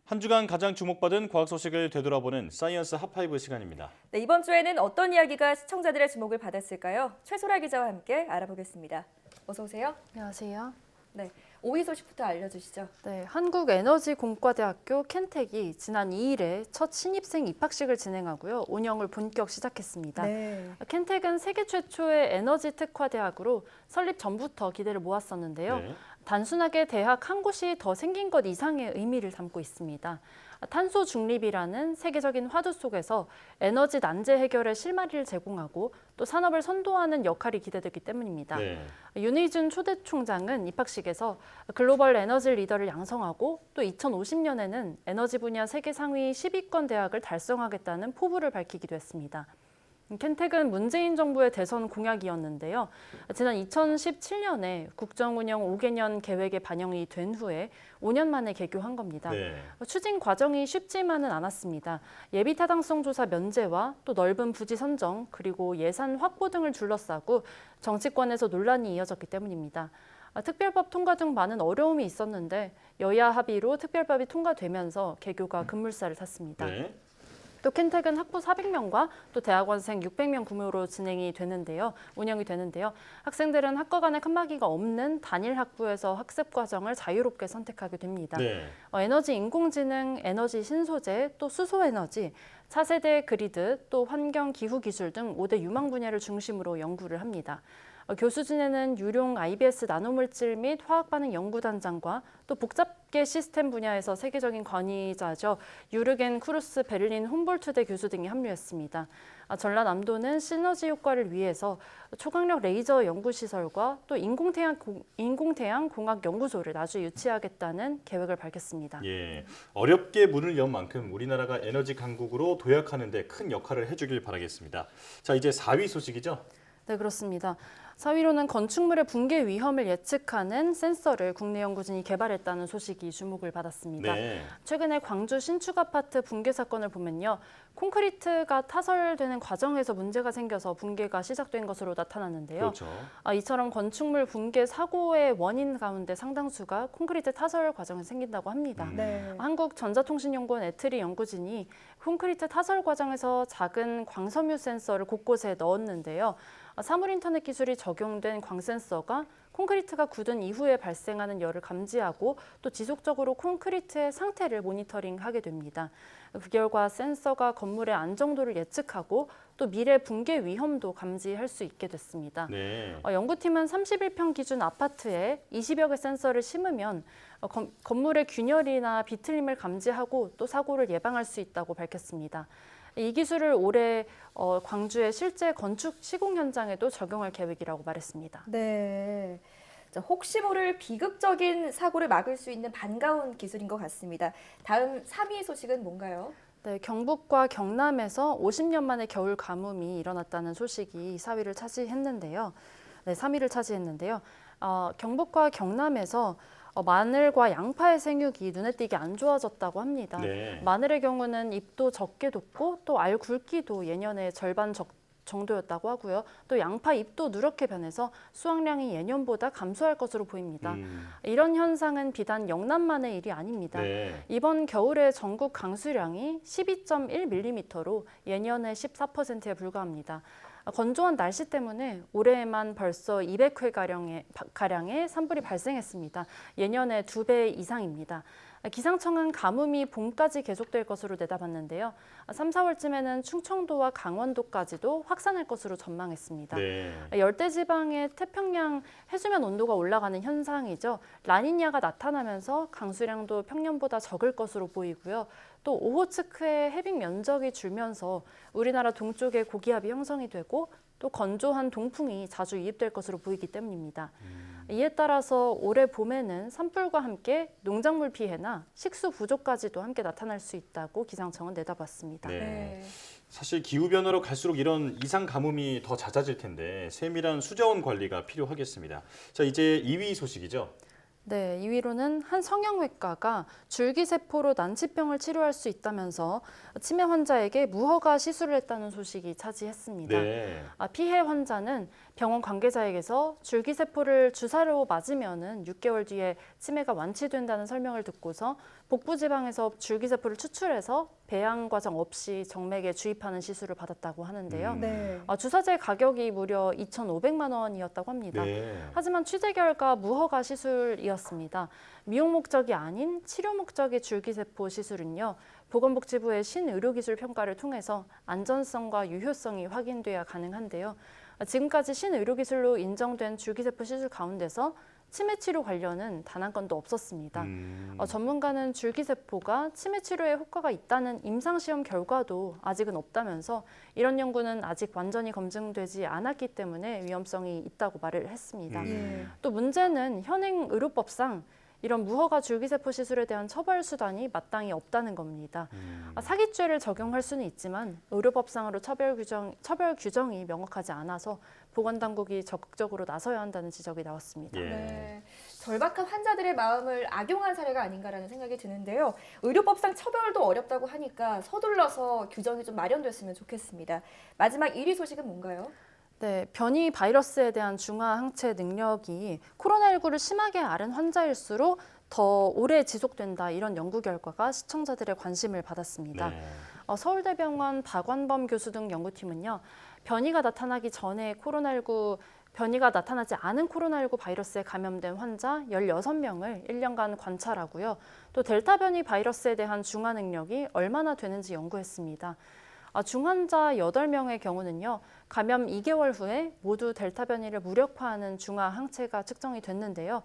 한 주간 가장 주목받은 과학 소식을 되돌아보는 사이언스 핫5 시간입니다. 네, 이번 주에는 어떤 이야기가 시청자들의 주목을 받았을까요? 최소라 기자와 함께 알아보겠습니다. 어서 오세요. 안녕하세요. 네, 5위 소식부터 알려주시죠. 네, 한국에너지공과대학교 켄텍이 지난 2일에 첫 신입생 입학식을 진행하고요. 운영을 본격 시작했습니다. 네. 켄텍은 세계 최초의 에너지 특화 대학으로 설립 전부터 기대를 모았었는데요. 네. 단순하게 대학 한 곳이 더 생긴 것 이상의 의미를 담고 있습니다. 탄소 중립이라는 세계적인 화두 속에서 에너지 난제 해결의 실마리를 제공하고 또 산업을 선도하는 역할이 기대되기 때문입니다. 네. 윤의준 초대 총장은 입학식에서 글로벌 에너지 리더를 양성하고 또 2050년에는 에너지 분야 세계 상위 10위권 대학을 달성하겠다는 포부를 밝히기도 했습니다. 켄텍은 문재인 정부의 대선 공약이었는데요. 지난 2017년에 국정운영 5개년 계획에 반영이 된 후에 5년 만에 개교한 겁니다. 네. 추진 과정이 쉽지만은 않았습니다. 예비 타당성 조사 면제와 또 넓은 부지 선정 그리고 예산 확보 등을 둘러싸고 정치권에서 논란이 이어졌기 때문입니다. 특별법 통과 등 많은 어려움이 있었는데 여야 합의로 특별법이 통과되면서 개교가 급물살을 탔습니다. 네. 또 켄텍은 학부 400명과 또 대학원생 600명 구매로 운영이 되는데요. 학생들은 학과 간의 칸막이가 없는 단일 학부에서 학습 과정을 자유롭게 선택하게 됩니다. 네. 에너지 인공지능, 에너지 신소재, 또 수소에너지, 차세대 그리드, 또 환경 기후 기술 등 5대 유망 분야를 중심으로 연구를 합니다. 교수진에는 유용 IBS 나노물질 및 화학반응 연구단장과 또 복잡계 시스템 분야에서 세계적인 권위자죠. 유르겐 크루스 베를린 훔볼트대 교수 등이 합류했습니다. 전라남도는 시너지 효과를 위해서 초강력 레이저 연구시설과 또 인공태양 공학 연구소를 나주 유치하겠다는 계획을 밝혔습니다. 예. 어렵게 문을 연 만큼 우리나라가 에너지 강국으로 도약하는 데 큰 역할을 해주길 바라겠습니다. 자, 이제 4위 소식이죠? 네, 그렇습니다. 4위로는 건축물의 붕괴 위험을 예측하는 센서를 국내 연구진이 개발했다는 소식이 주목을 받았습니다. 네. 최근에 광주 신축 아파트 붕괴 사건을 보면요. 콘크리트가 타설되는 과정에서 문제가 생겨서 붕괴가 시작된 것으로 나타났는데요. 그렇죠. 이처럼 건축물 붕괴 사고의 원인 가운데 상당수가 콘크리트 타설 과정에서 생긴다고 합니다. 네. 한국전자통신연구원 애트리 연구진이 콘크리트 타설 과정에서 작은 광섬유 센서를 곳곳에 넣었는데요. 사물인터넷 기술이 적용된 광센서가 콘크리트가 굳은 이후에 발생하는 열을 감지하고 또 지속적으로 콘크리트의 상태를 모니터링하게 됩니다. 그 결과 센서가 건물의 안정도를 예측하고 또 미래 붕괴 위험도 감지할 수 있게 됐습니다. 네. 연구팀은 31평 기준 아파트에 20여 개 센서를 심으면 건물의 균열이나 비틀림을 감지하고 또 사고를 예방할 수 있다고 밝혔습니다. 이 기술을 올해 광주의 실제 건축 시공 현장에도 적용할 계획이라고 말했습니다. 네. 자, 혹시 모를 비극적인 사고를 막을 수 있는 반가운 기술인 것 같습니다. 다음 3위 소식은 뭔가요? 네, 경북과 경남에서 50년 만에 겨울 가뭄이 일어났다는 소식이 4위를 차지했는데요. 네, 3위를 차지했는데요. 경북과 경남에서 마늘과 양파의 생육이 눈에 띄게 안 좋아졌다고 합니다. 네. 마늘의 경우는 잎도 적게 돋고 또 알 굵기도 예년의 절반 정도였다고 하고요. 또 양파 잎도 누렇게 변해서 수확량이 예년보다 감소할 것으로 보입니다. 이런 현상은 비단 영남만의 일이 아닙니다. 네. 이번 겨울에 전국 강수량이 12.1mm로 예년의 14%에 불과합니다. 건조한 날씨 때문에 올해에만 벌써 200회 가량의 산불이 발생했습니다. 예년의 2배 이상입니다. 기상청은 가뭄이 봄까지 계속될 것으로 내다봤는데요. 3, 4월쯤에는 충청도와 강원도까지도 확산할 것으로 전망했습니다. 네. 열대지방의 태평양 해수면 온도가 올라가는 현상이죠. 라니냐가 나타나면서 강수량도 평년보다 적을 것으로 보이고요. 또 오호츠크의 해빙 면적이 줄면서 우리나라 동쪽에 고기압이 형성이 되고 또 건조한 동풍이 자주 유입될 것으로 보이기 때문입니다. 이에 따라서 올해 봄에는 산불과 함께 농작물 피해나 식수 부족까지도 함께 나타날 수 있다고 기상청은 내다봤습니다. 네. 사실 기후변화로 갈수록 이런 이상 가뭄이 더 잦아질 텐데 세밀한 수자원 관리가 필요하겠습니다. 자, 이제 2위 소식이죠. 네, 2위로는 한 성형외과가 줄기세포로 난치병을 치료할 수 있다면서 치매 환자에게 무허가 시술을 했다는 소식이 차지했습니다. 네. 피해 환자는 병원 관계자에게서 줄기세포를 주사로 맞으면은 6개월 뒤에 치매가 완치된다는 설명을 듣고서 복부 지방에서 줄기세포를 추출해서 배양 과정 없이 정맥에 주입하는 시술을 받았다고 하는데요. 네. 주사제 가격이 무려 2,500만 원이었다고 합니다. 네. 하지만 취재 결과 무허가 시술이었습니다. 미용 목적이 아닌 치료 목적의 줄기세포 시술은요. 보건복지부의 신의료기술 평가를 통해서 안전성과 유효성이 확인돼야 가능한데요. 지금까지 신의료기술로 인정된 줄기세포 시술 가운데서 치매 치료 관련은 단 한 건도 없었습니다. 전문가는 줄기세포가 치매 치료에 효과가 있다는 임상시험 결과도 아직은 없다면서 이런 연구는 아직 완전히 검증되지 않았기 때문에 위험성이 있다고 말을 했습니다. 예. 또 문제는 현행 의료법상 이런 무허가 줄기세포 시술에 대한 처벌 수단이 마땅히 없다는 겁니다. 사기죄를 적용할 수는 있지만 의료법상으로 처벌 규정이 명확하지 않아서 보건당국이 적극적으로 나서야 한다는 지적이 나왔습니다. 예. 네. 절박한 환자들의 마음을 악용한 사례가 아닌가라는 생각이 드는데요. 의료법상 처벌도 어렵다고 하니까 서둘러서 규정이 좀 마련됐으면 좋겠습니다. 마지막 1위 소식은 뭔가요? 네, 변이 바이러스에 대한 중화 항체 능력이 코로나19를 심하게 앓은 환자일수록 더 오래 지속된다 이런 연구 결과가 시청자들의 관심을 받았습니다. 네. 서울대병원 박완범 교수 등 연구팀은요. 변이가 나타나기 전에 변이가 나타나지 않은 코로나19 바이러스에 감염된 환자 16명을 1년간 관찰하고요. 또 델타 변이 바이러스에 대한 중화 능력이 얼마나 되는지 연구했습니다. 중환자 8명의 경우는요. 감염 2개월 후에 모두 델타 변이를 무력화하는 중화 항체가 측정이 됐는데요.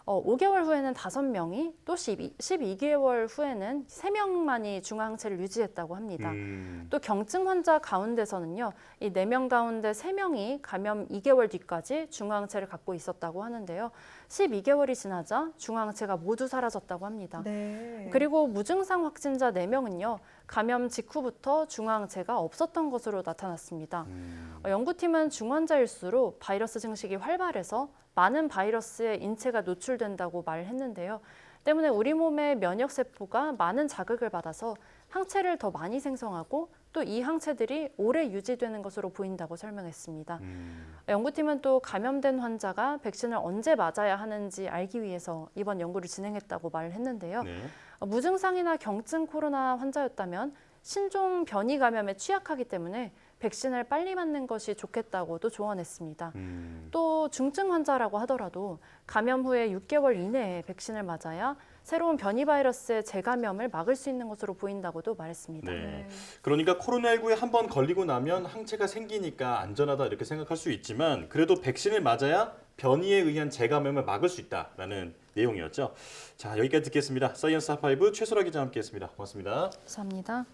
5개월 후에는 5명이 또 12개월 후에는 3명만이 중화 항체를 유지했다고 합니다. 또 경증 환자 가운데서는요. 이 4명 가운데 3명이 감염 2개월 뒤까지 중화 항체를 갖고 있었다고 하는데요. 12개월이 지나자 중화 항체가 모두 사라졌다고 합니다. 네. 그리고 무증상 확진자 4명은요. 감염 직후부터 중화항체가 없었던 것으로 나타났습니다. 연구팀은 중환자일수록 바이러스 증식이 활발해서 많은 바이러스에 인체가 노출된다고 말했는데요. 때문에 우리 몸의 면역세포가 많은 자극을 받아서 항체를 더 많이 생성하고 또 이 항체들이 오래 유지되는 것으로 보인다고 설명했습니다. 연구팀은 또 감염된 환자가 백신을 언제 맞아야 하는지 알기 위해서 이번 연구를 진행했다고 말했는데요. 네. 무증상이나 경증 코로나 환자였다면 신종 변이 감염에 취약하기 때문에 백신을 빨리 맞는 것이 좋겠다고도 조언했습니다. 또 중증 환자라고 하더라도 감염 후에 6개월 이내에 백신을 맞아야 새로운 변이 바이러스의 재감염을 막을 수 있는 것으로 보인다고도 말했습니다. 네. 그러니까 코로나19에 한 번 걸리고 나면 항체가 생기니까 안전하다 이렇게 생각할 수 있지만 그래도 백신을 맞아야 변이에 의한 재감염을 막을 수 있다라는 내용이었죠. 자, 여기까지 듣겠습니다. 사이언스 하파이브 최소라 기자와 함께했습니다. 고맙습니다. 감사합니다.